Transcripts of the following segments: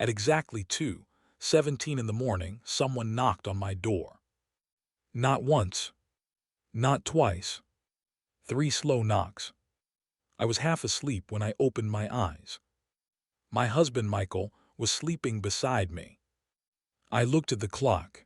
At exactly 2:17 in the morning, someone knocked on my door. Not once, not twice, 3 slow knocks. I was half asleep when I opened my eyes. My husband, Michael, was sleeping beside me. I looked at the clock.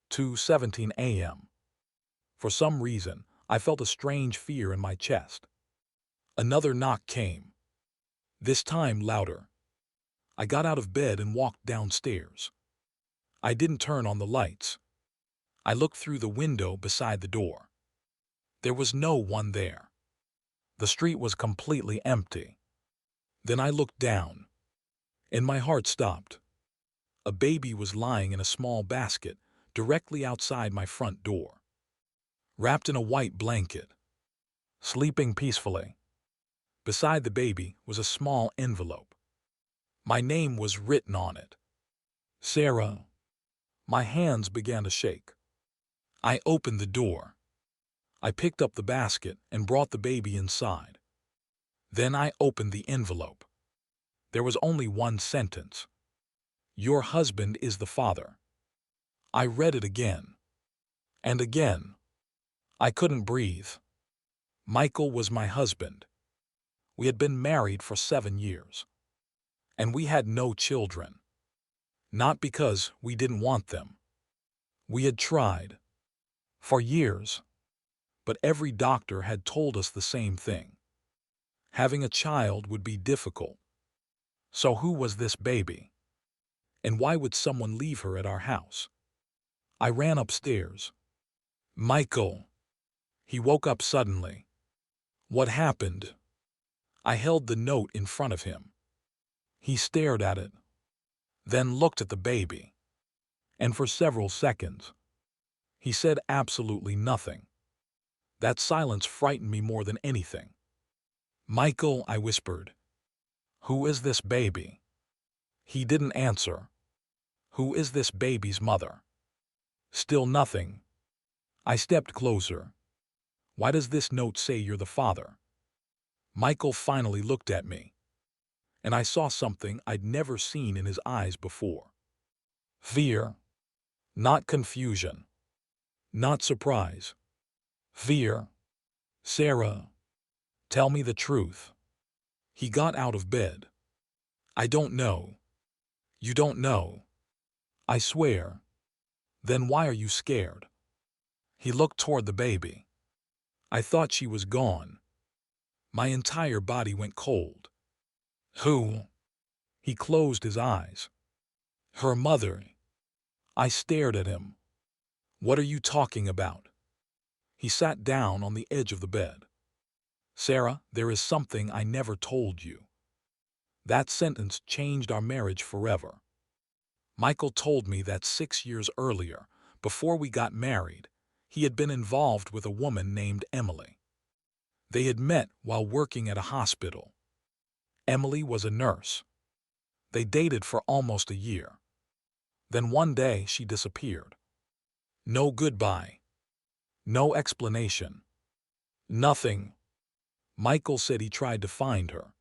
2:17 a.m. For some reason, I felt a strange fear in my chest. Another knock came, this time louder. I got out of bed and walked downstairs. I didn't turn on the lights. I looked through the window beside the door. There was no one there. The street was completely empty. Then I looked down, and my heart stopped. A baby was lying in a small basket directly outside my front door, wrapped in a white blanket, sleeping peacefully. Beside the baby was a small envelope. My name was written on it. Sarah. My hands began to shake. I opened the door. I picked up the basket and brought the baby inside. Then I opened the envelope. There was only one sentence. Your husband is the father. I read it again. And again. I couldn't breathe. Michael was my husband. We had been married for 7 years. And we had no children. Not because we didn't want them. We had tried. For years. But every doctor had told us the same thing. Having a child would be difficult. So who was this baby? And why would someone leave her at our house? I ran upstairs. Michael. He woke up suddenly. What happened? I held the note in front of him. He stared at it, then looked at the baby. And for several seconds, he said absolutely nothing. That silence frightened me more than anything. Michael, I whispered. Who is this baby? He didn't answer. Who is this baby's mother? Still nothing. I stepped closer. Why does this note say you're the father? Michael finally looked at me, and I saw something I'd never seen in his eyes before. Fear. Not confusion. Not surprise. Fear. Sarah, tell me the truth. He got out of bed. I don't know. You don't know. I swear. Then why are you scared? He looked toward the baby. I thought she was gone. My entire body went cold. Who? He closed his eyes. Her mother. I stared at him. What are you talking about? He sat down on the edge of the bed. Sarah, there is something I never told you. That sentence changed our marriage forever. Michael told me that 6 years earlier, before we got married, he had been involved with a woman named Emily. They had met while working at a hospital. Emily was a nurse. They dated for almost a year. Then one day she disappeared. No goodbye. No explanation. Nothing. Michael said he tried to find her,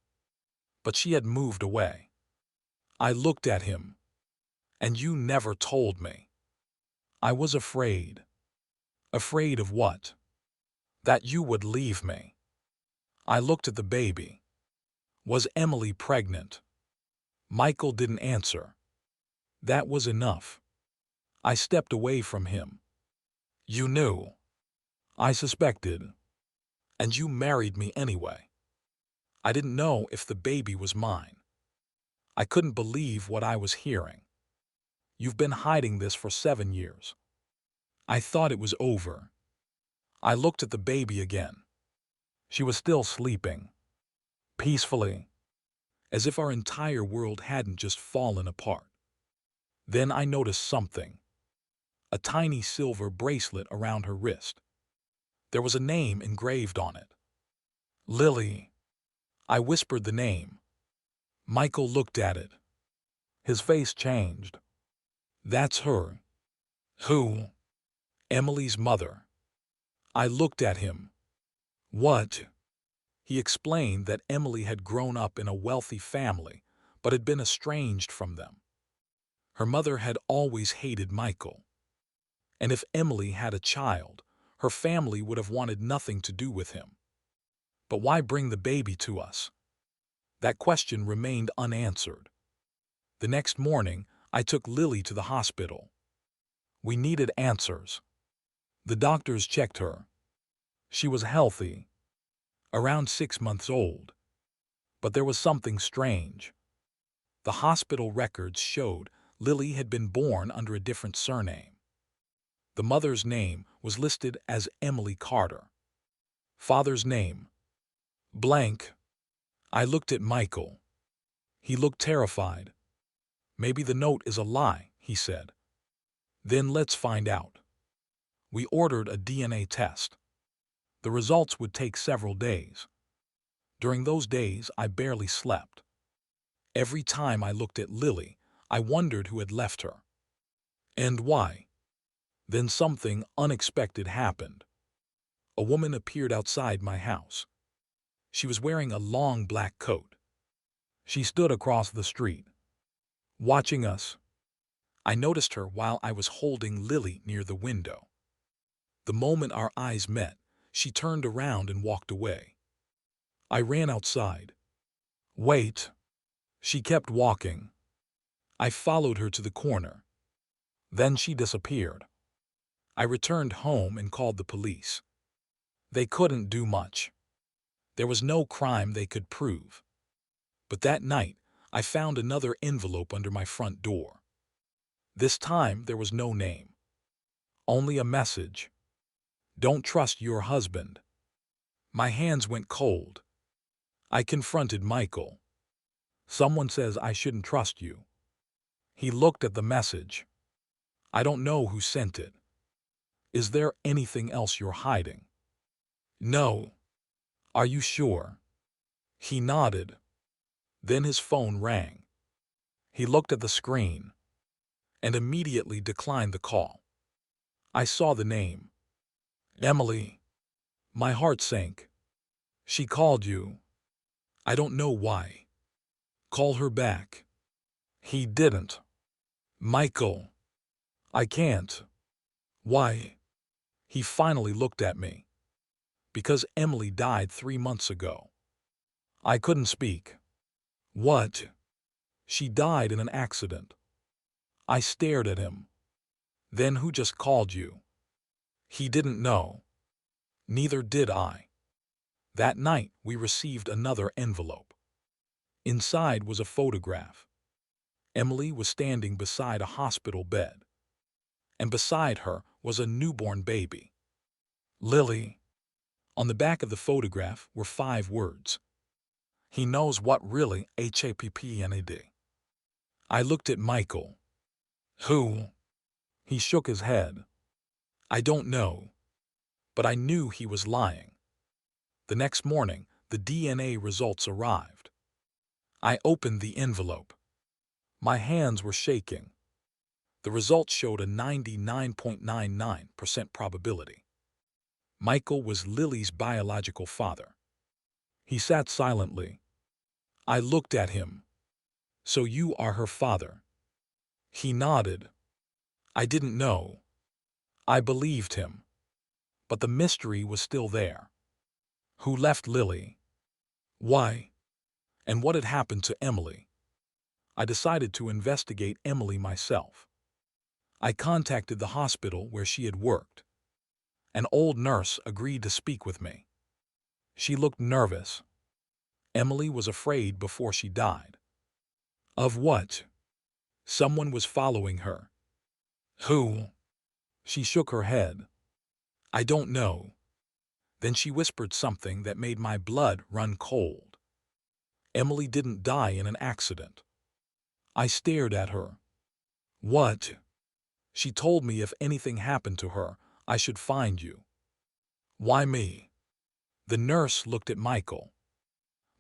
but she had moved away. I looked at him. And you never told me. I was afraid. Afraid of what? That you would leave me. I looked at the baby. Was Emily pregnant? Michael didn't answer. That was enough. I stepped away from him. You knew. I suspected. And you married me anyway. I didn't know if the baby was mine. I couldn't believe what I was hearing. You've been hiding this for 7 years. I thought it was over. I looked at the baby again. She was still sleeping. Peacefully. As if our entire world hadn't just fallen apart. Then I noticed something. A tiny silver bracelet around her wrist. There was a name engraved on it. Lily. I whispered the name. Michael looked at it. His face changed. That's her. Who? Emily's mother. I looked at him. What? He explained that Emily had grown up in a wealthy family, but had been estranged from them. Her mother had always hated Michael, and if Emily had a child, her family would have wanted nothing to do with him. But why bring the baby to us? That question remained unanswered. The next morning, I took Lily to the hospital. We needed answers. The doctors checked her. She was healthy, around 6 months old. But there was something strange. The hospital records showed Lily had been born under a different surname. The mother's name was listed as Emily Carter. Father's name, blank. I looked at Michael. He looked terrified. Maybe the note is a lie, he said. Then let's find out. We ordered a DNA test. The results would take several days. During those days, I barely slept. Every time I looked at Lily, I wondered who had left her. And why? Then something unexpected happened. A woman appeared outside my house. She was wearing a long black coat. She stood across the street, watching us. I noticed her while I was holding Lily near the window. The moment our eyes met, she turned around and walked away. I ran outside. Wait. She kept walking. I followed her to the corner. Then she disappeared. I returned home and called the police. They couldn't do much. There was no crime they could prove. But that night, I found another envelope under my front door. This time, there was no name. Only a message. Don't trust your husband. My hands went cold. I confronted Michael. Someone says I shouldn't trust you. He looked at the message. I don't know who sent it. Is there anything else you're hiding? No. Are you sure? He nodded. Then his phone rang. He looked at the screen and immediately declined the call. I saw the name. Emily. My heart sank. She called you. I don't know why. Call her back. He didn't. Michael. I can't. Why? He finally looked at me. Because Emily died 3 months ago. I couldn't speak. What? She died in an accident. I stared at him. Then who just called you? He didn't know. Neither did I. That night, we received another envelope. Inside was a photograph. Emily was standing beside a hospital bed. And beside her was a newborn baby. Lily. On the back of the photograph were 5 words. He knows what really happened. I looked at Michael. Who? He shook his head. I don't know. But I knew he was lying. The next morning, the DNA results arrived. I opened the envelope. My hands were shaking. The results showed a 99.99% probability. Michael was Lily's biological father. He sat silently. I looked at him. So you are her father? He nodded. I didn't know. I believed him. But the mystery was still there. Who left Lily? Why? And what had happened to Emily? I decided to investigate Emily myself. I contacted the hospital where she had worked. An old nurse agreed to speak with me. She looked nervous. Emily was afraid before she died. Of what? Someone was following her. Who? She shook her head. I don't know. Then she whispered something that made my blood run cold. Emily didn't die in an accident. I stared at her. What? She told me if anything happened to her, I should find you. Why me? The nurse looked at Michael.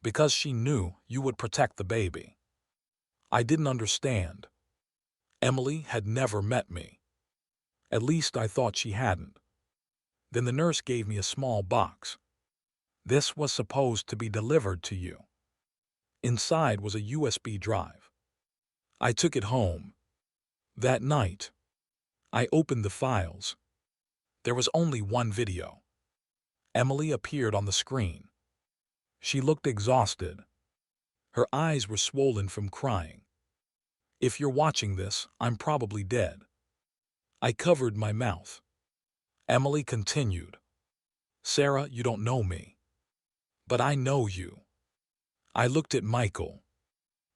Because she knew you would protect the baby. I didn't understand. Emily had never met me. At least I thought she hadn't. Then the nurse gave me a small box. This was supposed to be delivered to you. Inside was a USB drive. I took it home. That night, I opened the files. There was only one video. Emily appeared on the screen. She looked exhausted. Her eyes were swollen from crying. If you're watching this, I'm probably dead. I covered my mouth. Emily continued. Sarah, you don't know me. But I know you. I looked at Michael.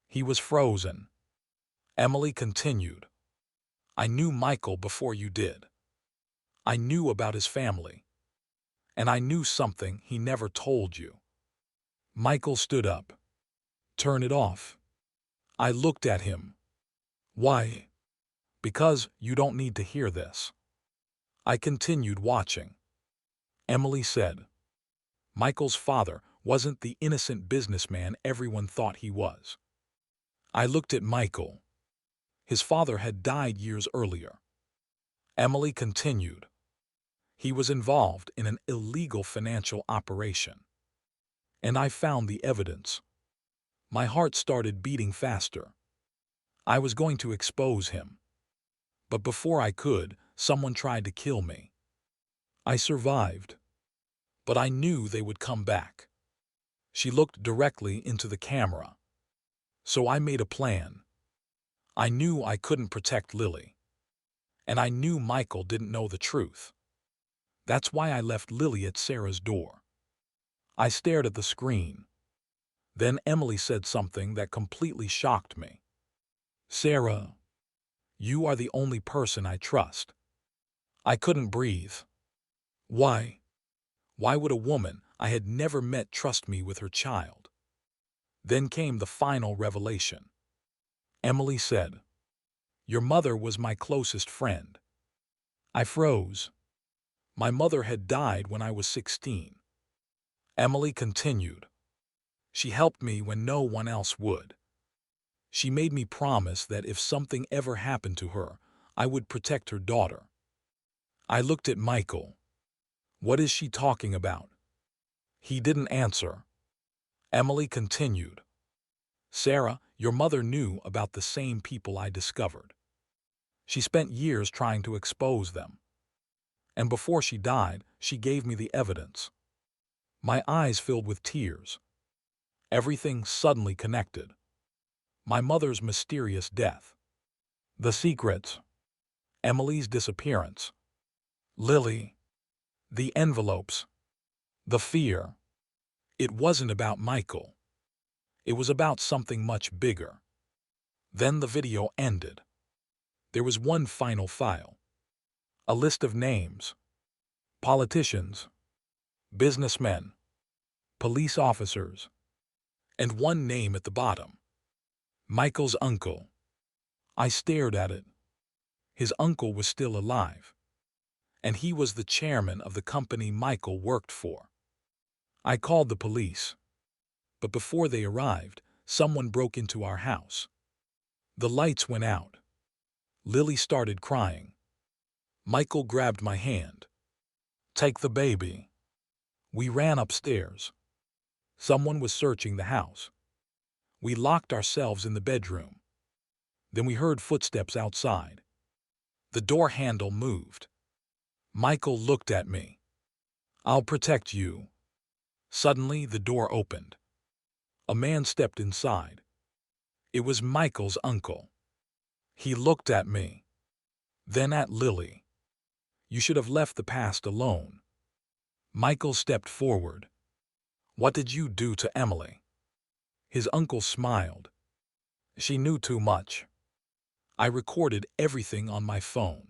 He was frozen. Emily continued. I knew Michael before you did. I knew about his family. And I knew something he never told you. Michael stood up. Turn it off. I looked at him. Why? Because you don't need to hear this. I continued watching. Emily said, Michael's father wasn't the innocent businessman everyone thought he was. I looked at Michael. His father had died years earlier. Emily continued. He was involved in an illegal financial operation. And I found the evidence. My heart started beating faster. I was going to expose him. But before I could, someone tried to kill me. I survived. But I knew they would come back. She looked directly into the camera. So I made a plan. I knew I couldn't protect Lily. And I knew Michael didn't know the truth. That's why I left Lily at Sarah's door. I stared at the screen. Then Emily said something that completely shocked me. Sarah, you are the only person I trust. I couldn't breathe. Why? Why would a woman I had never met trust me with her child? Then came the final revelation. Emily said, Your mother was my closest friend. I froze. My mother had died when I was 16. Emily continued. She helped me when no one else would. She made me promise that if something ever happened to her, I would protect her daughter. I looked at Michael. What is she talking about? He didn't answer. Emily continued. Sarah, your mother knew about the same people I discovered. She spent years trying to expose them. And before she died, she gave me the evidence. My eyes filled with tears. Everything suddenly connected. My mother's mysterious death. The secrets. Emily's disappearance. Lily. The envelopes. The fear. It wasn't about Michael. It was about something much bigger. Then the video ended. There was one final file. A list of names. Politicians. Businessmen. Police officers. And one name at the bottom. Michael's uncle. I stared at it. His uncle was still alive. And he was the chairman of the company Michael worked for. I called the police. But before they arrived, someone broke into our house. The lights went out. Lily started crying. Michael grabbed my hand. Take the baby. We ran upstairs. Someone was searching the house. We locked ourselves in the bedroom. Then we heard footsteps outside. The door handle moved. Michael looked at me. I'll protect you. Suddenly, the door opened. A man stepped inside. It was Michael's uncle. He looked at me. Then at Lily. You should have left the past alone. Michael stepped forward. What did you do to Emily? His uncle smiled. She knew too much. I recorded everything on my phone.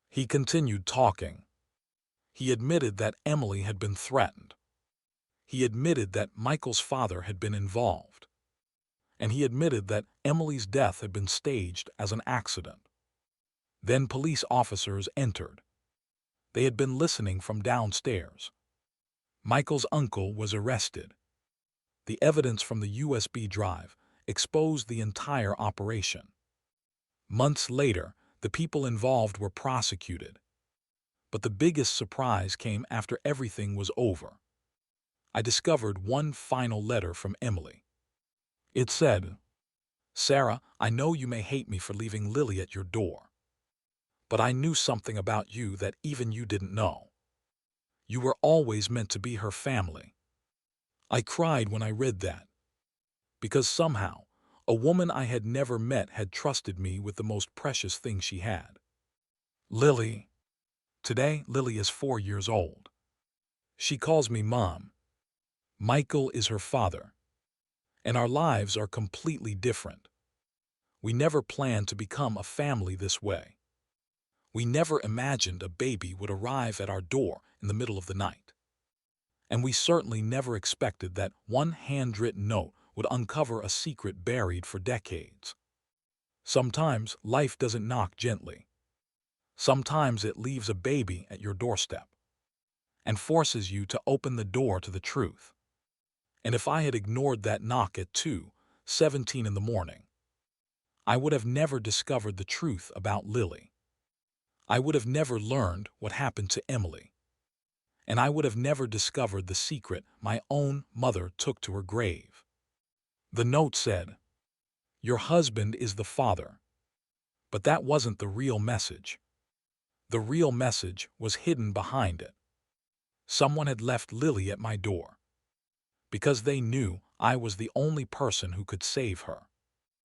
He continued talking. He admitted that Emily had been threatened. He admitted that Michael's father had been involved. And he admitted that Emily's death had been staged as an accident. Then police officers entered. They had been listening from downstairs. Michael's uncle was arrested. The evidence from the USB drive exposed the entire operation. Months later, the people involved were prosecuted. But the biggest surprise came after everything was over. I discovered one final letter from Emily. It said, "Sarah, I know you may hate me for leaving Lily at your door, but I knew something about you that even you didn't know. You were always meant to be her family." I cried when I read that, because somehow, a woman I had never met had trusted me with the most precious thing she had. Lily. Today, Lily is 4 years old. She calls me Mom. Michael is her father, and our lives are completely different. We never planned to become a family this way. We never imagined a baby would arrive at our door in the middle of the night. And we certainly never expected that one handwritten note would uncover a secret buried for decades. Sometimes life doesn't knock gently. Sometimes it leaves a baby at your doorstep and forces you to open the door to the truth. And if I had ignored that knock at 2:17 in the morning, I would have never discovered the truth about Lily. I would have never learned what happened to Emily. And I would have never discovered the secret my own mother took to her grave. The note said, "Your husband is the father." But that wasn't the real message. The real message was hidden behind it. Someone had left Lily at my door because they knew I was the only person who could save her.